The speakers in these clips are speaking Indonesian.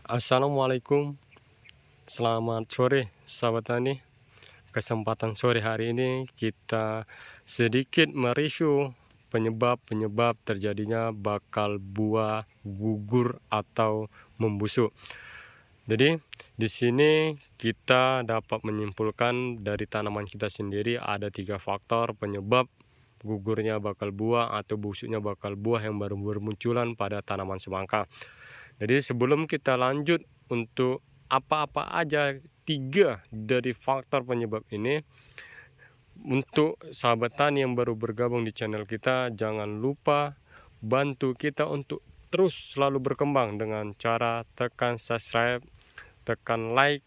Assalamualaikum, selamat sore sahabat tani. Kesempatan sore hari ini kita sedikit mereview penyebab-penyebab terjadinya bakal buah gugur atau membusuk. Jadi di sini kita dapat menyimpulkan dari tanaman kita sendiri ada 3 faktor penyebab gugurnya bakal buah atau busuknya bakal buah yang baru bermunculan pada tanaman semangka. Jadi sebelum kita lanjut untuk apa-apa aja 3 dari faktor penyebab ini, untuk sahabat tani yang baru bergabung di channel kita, jangan lupa bantu kita untuk terus selalu berkembang dengan cara tekan subscribe, tekan like,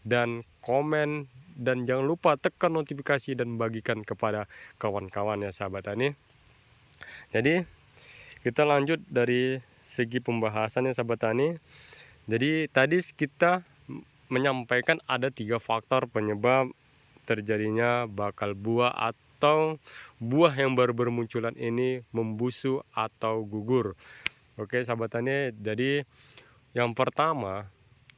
dan komen, dan jangan lupa tekan notifikasi dan bagikan kepada kawan-kawan ya sahabat tani. Jadi kita lanjut dari segi pembahasannya sahabat tani. Jadi tadi kita menyampaikan ada 3 faktor penyebab terjadinya bakal buah atau buah yang baru bermunculan ini membusuk atau gugur. Oke sahabat tani, jadi yang pertama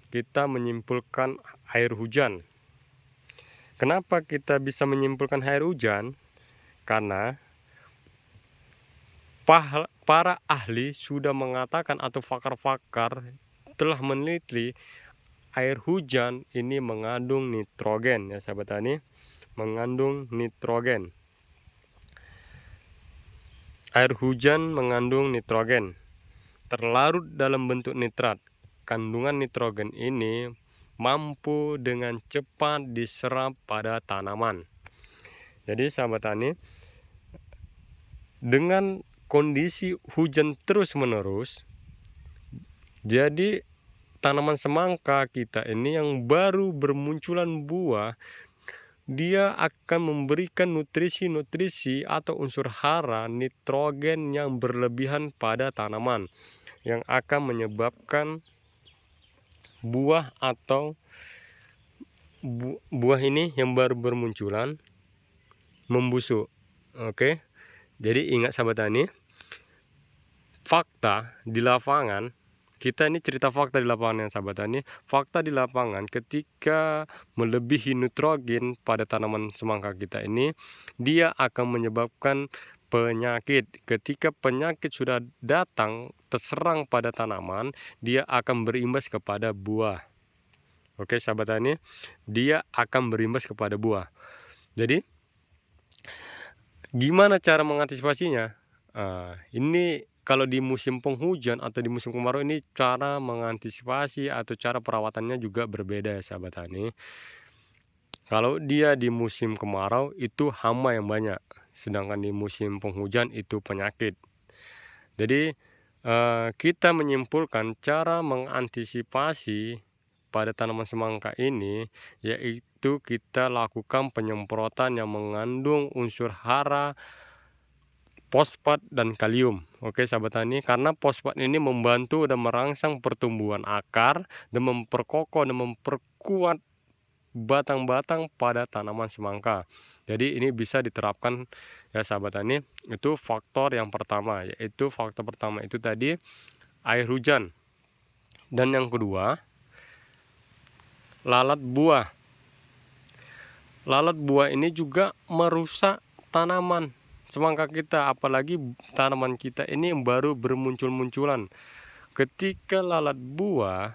kita menyimpulkan air hujan. Kenapa kita bisa menyimpulkan air hujan? Karena para ahli sudah mengatakan atau pakar-pakar telah meneliti air hujan ini mengandung nitrogen ya sahabat tani, mengandung nitrogen. Air hujan mengandung nitrogen, terlarut dalam bentuk nitrat. Kandungan nitrogen ini mampu dengan cepat diserap pada tanaman. Jadi sahabat tani, dengan kondisi hujan terus-menerus, jadi tanaman semangka kita ini yang baru bermunculan buah, dia akan memberikan nutrisi-nutrisi atau unsur hara nitrogen yang berlebihan pada tanaman, yang akan menyebabkan buah atau buah ini yang baru bermunculan membusuk. Oke, jadi ingat sahabat tani, fakta di lapangan, kita ini cerita fakta di lapangan ya sahabat tani. Fakta di lapangan, ketika melebihi nitrogen pada tanaman semangka kita ini, dia akan menyebabkan penyakit. Ketika penyakit sudah datang terserang pada tanaman, dia akan berimbas kepada buah. Oke sahabat tani, dia akan berimbas kepada buah. Jadi gimana cara mengantisipasinya? Ini kalau di musim penghujan atau di musim kemarau ini cara mengantisipasi atau cara perawatannya juga berbeda ya sahabat tani. Kalau dia di musim kemarau itu hama yang banyak, sedangkan di musim penghujan itu penyakit. Jadi kita menyimpulkan cara mengantisipasi pada tanaman semangka ini yaitu kita lakukan penyemprotan yang mengandung unsur hara, fosfat dan kalium. Oke sahabat tani, karena fosfat ini membantu dan merangsang pertumbuhan akar dan memperkokoh dan memperkuat batang-batang pada tanaman semangka. Jadi ini bisa diterapkan ya sahabat tani. Itu faktor yang pertama, yaitu faktor pertama itu tadi air hujan. Dan yang kedua, lalat buah. Lalat buah ini juga merusak tanaman semangka kita, apalagi tanaman kita ini yang baru bermuncul-munculan. Ketika lalat buah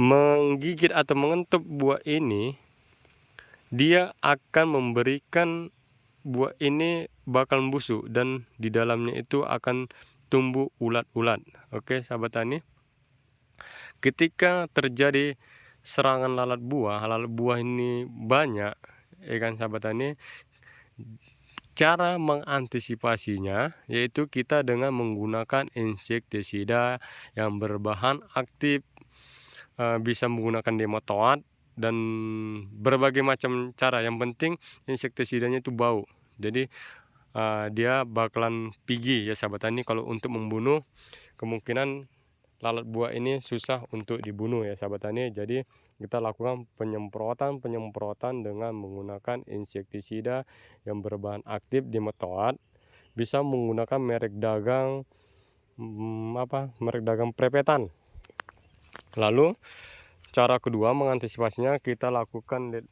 menggigit atau mengentup buah ini, dia akan memberikan buah ini bakal busuk dan di dalamnya itu akan tumbuh ulat-ulat. Oke sahabat tani, ketika terjadi serangan lalat buah ini banyak ya kan sahabat tani, cara mengantisipasinya yaitu kita dengan menggunakan insektisida yang berbahan aktif, bisa menggunakan nematoid dan berbagai macam cara. Yang penting insektisidanya itu bau. Jadi dia bakalan pergi ya sahabat tani. Kalau untuk membunuh, kemungkinan lalat buah ini susah untuk dibunuh ya sahabat tani. Jadi kita lakukan penyemprotan dengan menggunakan insektisida yang berbahan aktif nematoid. Bisa menggunakan merek dagang merek dagang Prepetan. Lalu cara kedua mengantisipasinya, kita lakukan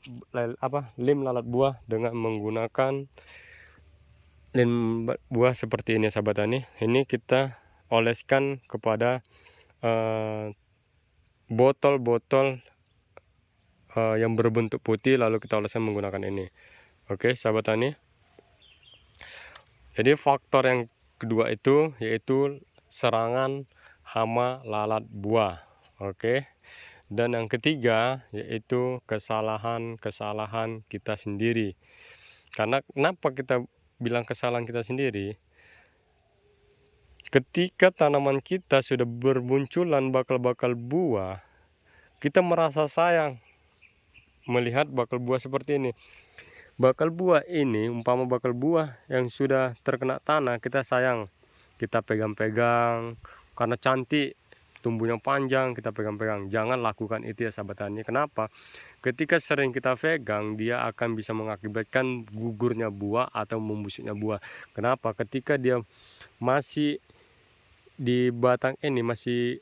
lem lalat buah dengan menggunakan lem buah seperti ini sahabat tani. Ini kita oleskan kepada botol-botol yang berbentuk putih, lalu kita oleskan menggunakan ini. Oke sahabat tani. Jadi faktor yang kedua itu yaitu serangan hama lalat buah. Oke. Dan yang ketiga yaitu kesalahan kita sendiri. Karena kenapa kita bilang kesalahan kita sendiri? Ketika tanaman kita sudah bermunculan bakal-bakal buah, kita merasa sayang melihat bakal buah seperti ini. Bakal buah ini, umpama bakal buah yang sudah terkena tanah, kita sayang, kita pegang-pegang karena cantik, tumbuhnya panjang, kita pegang-pegang. Jangan lakukan itu ya sahabat tani. Kenapa? Ketika sering kita pegang, dia akan bisa mengakibatkan gugurnya buah atau membusuknya buah. Kenapa? Ketika dia masih di batang ini, masih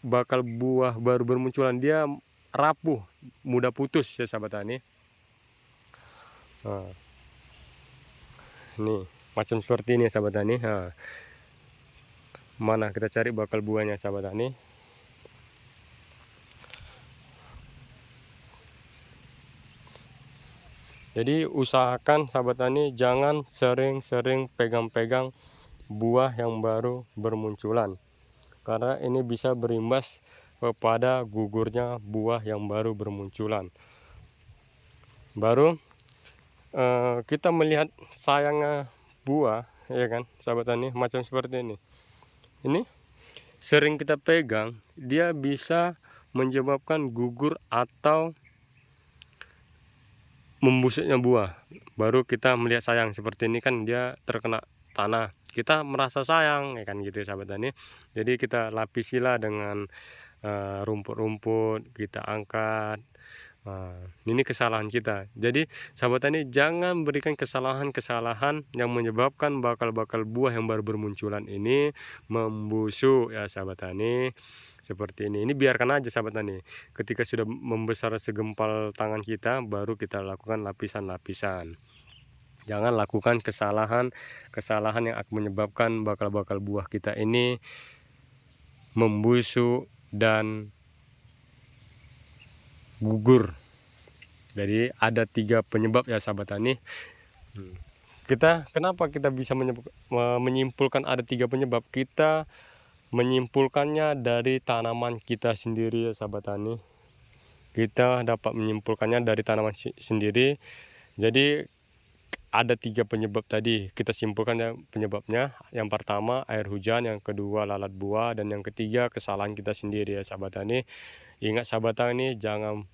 bakal buah baru bermunculan, dia rapuh, mudah putus ya sahabat tani. Nah, ini macam seperti ini ya sahabat tani. Nah, mana kita cari bakal buahnya sahabat tani. Jadi usahakan sahabat tani jangan sering-sering pegang-pegang buah yang baru bermunculan, karena ini bisa berimbas kepada gugurnya buah yang baru bermunculan. Baru kita melihat sayangnya buah, ya kan sahabat tani, macam seperti ini. Ini sering kita pegang, dia bisa menyebabkan gugur atau membusuknya buah. Baru kita melihat sayang seperti ini, kan dia terkena tanah, kita merasa sayang ya kan gitu sahabat tani. Jadi kita lapisilah dengan rumput-rumput, kita angkat. Ini kesalahan kita. Jadi sahabat tani jangan berikan kesalahan-kesalahan yang menyebabkan bakal-bakal buah yang baru bermunculan ini membusuk ya sahabat tani. Seperti ini biarkan aja sahabat tani. Ketika sudah membesar segempal tangan kita, baru kita lakukan lapisan-lapisan. Jangan lakukan kesalahan yang akan menyebabkan bakal-bakal buah kita ini membusuk dan gugur. Jadi ada 3 penyebab ya sahabat tani. Kenapa kita bisa menyimpulkan ada 3 penyebab? Kita menyimpulkannya dari tanaman kita sendiri ya sahabat tani. Kita dapat menyimpulkannya dari tanaman sendiri. Jadi ada 3 penyebab tadi, kita simpulkan ya penyebabnya. Yang pertama air hujan, yang kedua lalat buah, dan yang ketiga kesalahan kita sendiri ya sahabat tani. Ingat sahabat tani, jangan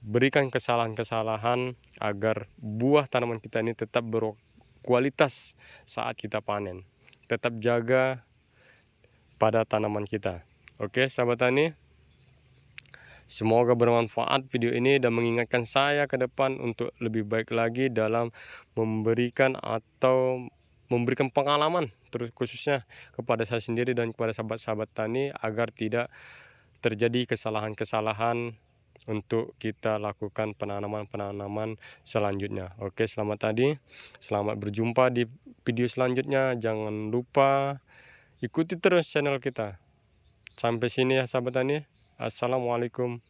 berikan kesalahan-kesalahan agar buah tanaman kita ini tetap berkualitas saat kita panen. Tetap jaga pada tanaman kita. Oke sahabat tani, semoga bermanfaat video ini dan mengingatkan saya ke depan untuk lebih baik lagi dalam memberikan pengalaman, terus khususnya kepada saya sendiri dan kepada sahabat-sahabat tani, agar tidak terjadi kesalahan-kesalahan untuk kita lakukan penanaman selanjutnya. Oke, selamat berjumpa di video selanjutnya. Jangan lupa ikuti terus channel kita. Sampai sini ya sahabat tani. Assalamualaikum